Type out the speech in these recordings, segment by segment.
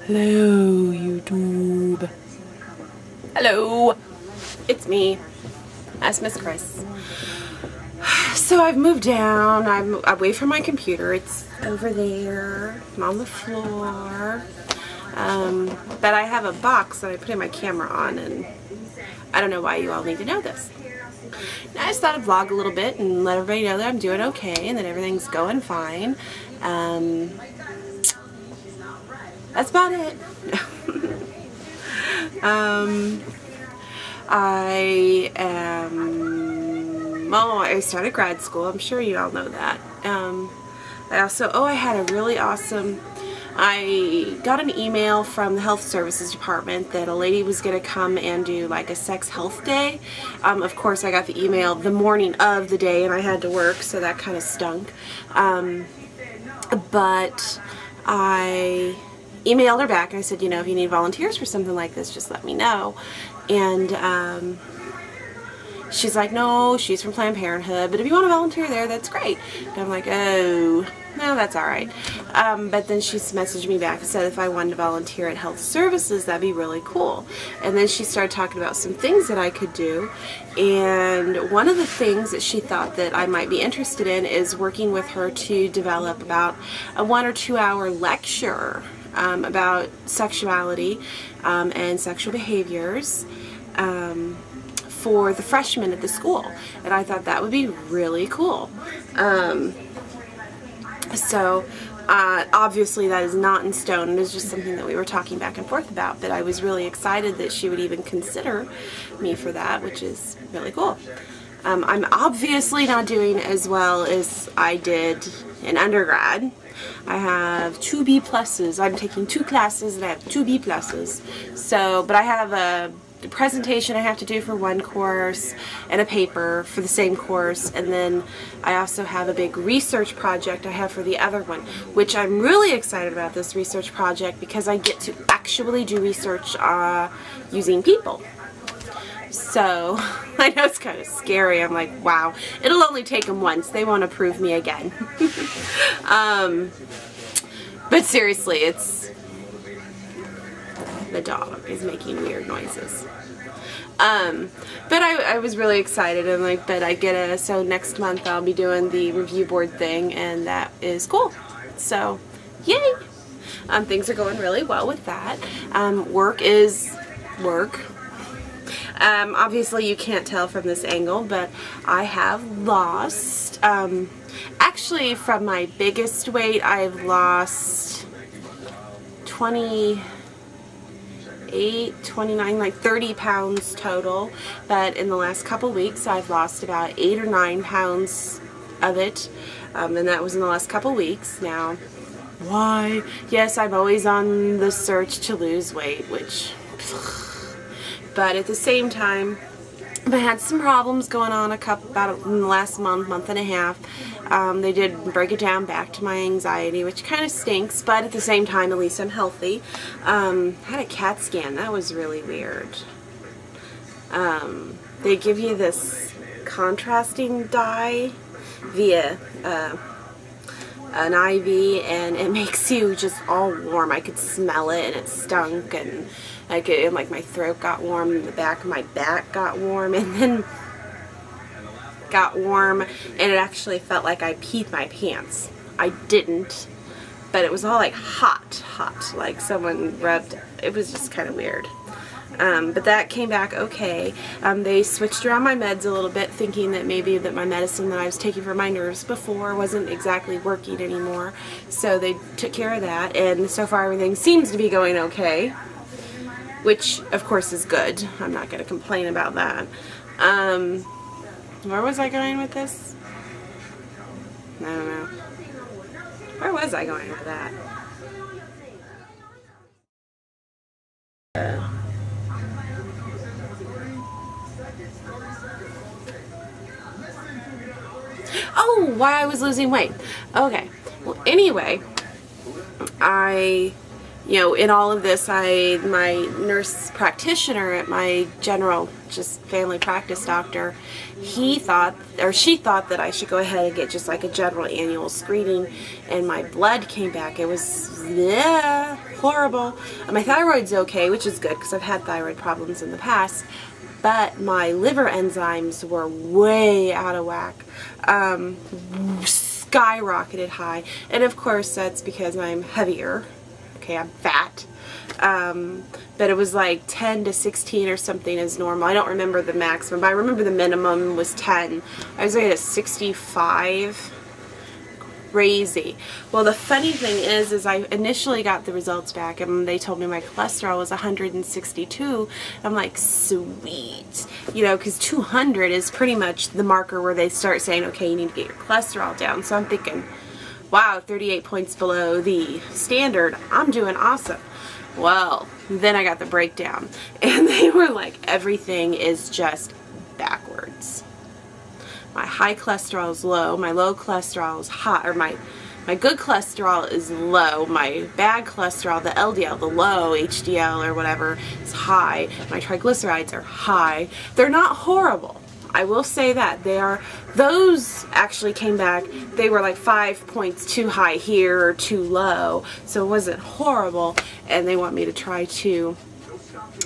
Hello, YouTube. Hello. It's me. That's Miss Cris. So I've moved down. I'm away from my computer. It's over there. I'm on the floor. But I have a box that I put my camera on, and I don't know why you all need to know this. And I just thought I'd vlog a little bit and let everybody know that I'm doing okay and that everything's going fine. That's about it. I started grad school. I'm sure you all know that. I had a really awesome, I got an email from the health services department that a lady was going to come and do like a sex health day. Of course I got the email the morning of the day and I had to work, so that kind of stunk. But I emailed her back and I said, you know, if you need volunteers for something like this, just let me know. And she's like, no, she's from Planned Parenthood, but if you want to volunteer there, that's great. And I'm like, oh, no, that's alright. But then she messaged me back and said if I wanted to volunteer at health services, that'd be really cool. And then she started talking about some things that I could do. And one of the things that she thought that I might be interested in is working with her to develop about a 1 or 2 hour lecture about sexuality and sexual behaviors for the freshmen at the school. And I thought that would be really cool. Obviously that is not in stone, and it's just something that we were talking back and forth about, but I was really excited that she would even consider me for that, which is really cool. I'm obviously not doing as well as I did in undergrad. I have 2 B pluses. I'm taking 2 classes and I have 2 B pluses. But I have a presentation I have to do for one course and a paper for the same course, and then I also have a big research project I have for the other one, which I'm really excited about this research project because I get to actually do research using people. So I know it's kind of scary. I'm like, wow, it'll only take them once. They won't approve me again. But seriously, the dog is making weird noises. But I was really excited, and so next month I'll be doing the review board thing, and that is cool. So, yay! Things are going really well with that. Work is work. Obviously you can't tell from this angle, but I have lost, actually from my biggest weight I've lost 29, like 30 pounds total, but in the last couple weeks I've lost about 8 or 9 pounds of it, and that was in the last couple weeks. Now, why? Yes, I'm always on the search to lose weight, but at the same time, I had some problems going on about in the last month and a half. They did break it down back to my anxiety, which kind of stinks, but at the same time, at least I'm healthy. I had a CAT scan. That was really weird. They give you this contrasting dye via an IV, and it makes you just all warm. I could smell it, and it stunk, and like my throat got warm, and the back of my back got warm, and then got warm, and it actually felt like I peed my pants. I didn't, but it was all like hot, like someone rubbed. It was just kind of weird. But that came back okay. They switched around my meds a little bit, thinking that maybe that my medicine that I was taking for my nerves before wasn't exactly working anymore. So they took care of that, and so far everything seems to be going okay, which of course is good. I'm not going to complain about that. Where was I going with this? I don't know. Where was I going with that? Oh, why I was losing weight. Okay. Well, anyway, I you know, in all of this, my nurse practitioner at my general, just family practice doctor, he thought, or she thought, that I should go ahead and get just like a general annual screening, and my blood came back. It was, yeah, horrible. My thyroid's okay, which is good because I've had thyroid problems in the past, but my liver enzymes were way out of whack. Skyrocketed high, and of course that's because I'm heavier. Okay, I'm fat, but it was like 10 to 16 or something is normal. I don't remember the maximum, but I remember the minimum was 10. I was like at 65. Crazy. Well, the funny thing is I initially got the results back, and they told me my cholesterol was 162. I'm like, sweet, you know, because 200 is pretty much the marker where they start saying, okay, you need to get your cholesterol down. So I'm thinking, wow, 38 points below the standard, I'm doing awesome. Well, then I got the breakdown, and they were like, everything is just backwards. My high cholesterol is low, my low cholesterol is high, or my good cholesterol is low, my bad cholesterol, the LDL, the low HDL or whatever, is high, my triglycerides are high. They're not horrible. I will say that. Those actually came back, they were like 5 points too high here or too low, so it wasn't horrible, and they want me to try to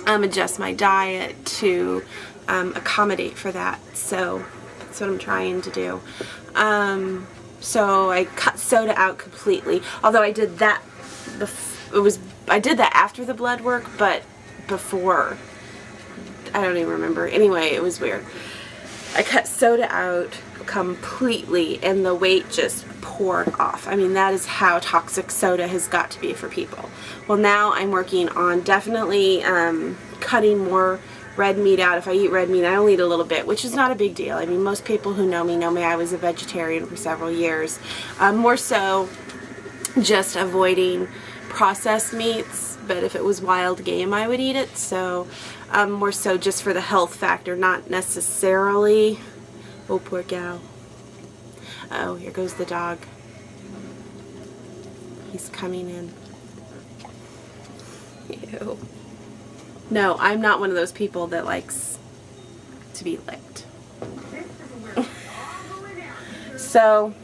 adjust my diet to accommodate for that. So that's what I'm trying to do. So I cut soda out completely, although I did that I did that after the blood work, but before, I don't even remember. Anyway, it was weird. I cut soda out completely, and the weight just poured off. I mean, that is how toxic soda has got to be for people. Well, now I'm working on definitely cutting more red meat out. If I eat red meat, I only eat a little bit, which is not a big deal. I mean, most people who know me I was a vegetarian for several years. More so just avoiding processed meats, but if it was wild game, I would eat it. So more so just for the health factor, not necessarily. Oh, poor gal. Oh, here goes the dog. He's coming in. Ew. No, I'm not one of those people that likes to be licked. So,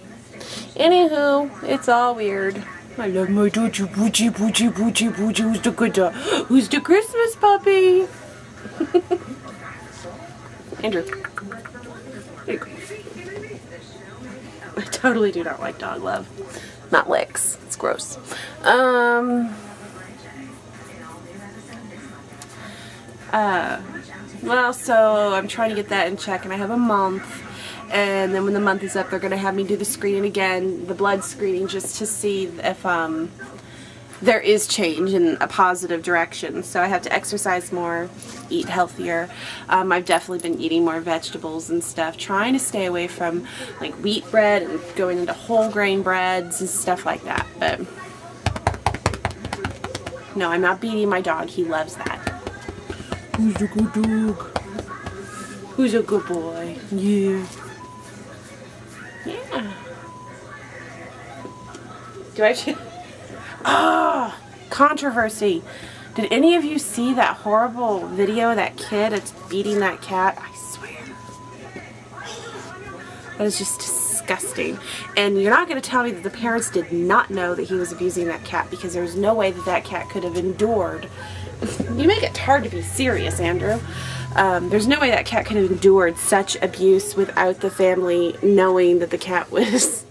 anywho, it's all weird. I love my doggy, boogie, boogie, boogie, boogie. Who's the good dog? Who's the Christmas puppy? Andrew. There you go. I totally do not like dog love. Not licks. It's gross. Well, so I'm trying to get that in check, and I have a month, and then when the month is up, they're going to have me do the screening again, the blood screening, just to see if there is change in a positive direction. So I have to exercise more, eat healthier. I've definitely been eating more vegetables and stuff, trying to stay away from like wheat bread and going into whole grain breads and stuff like that. But no, I'm not beating my dog. He loves that. Who's a good dog? Who's a good boy? Yeah. Yeah. Do I? Ah, controversy. Did any of you see that horrible video of that kid that's beating that cat? I swear. That is just disgusting. And you're not going to tell me that the parents did not know that he was abusing that cat, because there's no way that that cat could have endured. You make it hard to be serious, Andrew. There's no way that cat could have endured such abuse without the family knowing that the cat was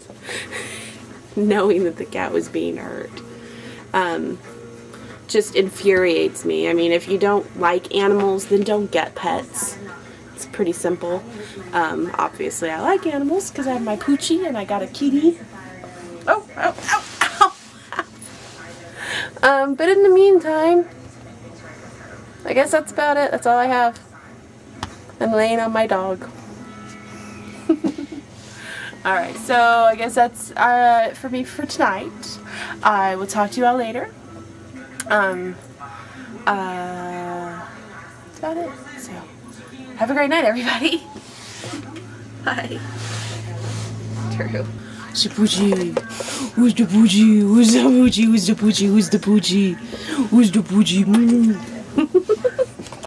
being hurt. Just infuriates me. I mean, if you don't like animals, then don't get pets. It's pretty simple. Obviously I like animals because I have my Poochie and I got a kitty. Oh, ow, ow, ow. But in the meantime, I guess that's about it. That's all I have. I'm laying on my dog. Alright, so I guess that's it for me for tonight. I will talk to you all later. That's about it. So, have a great night, everybody. Bye. True. The Poochie. Who's the Poochie? Who's the Poochie? Who's the Poochie? Who's the Poochie? Who's the Poochie?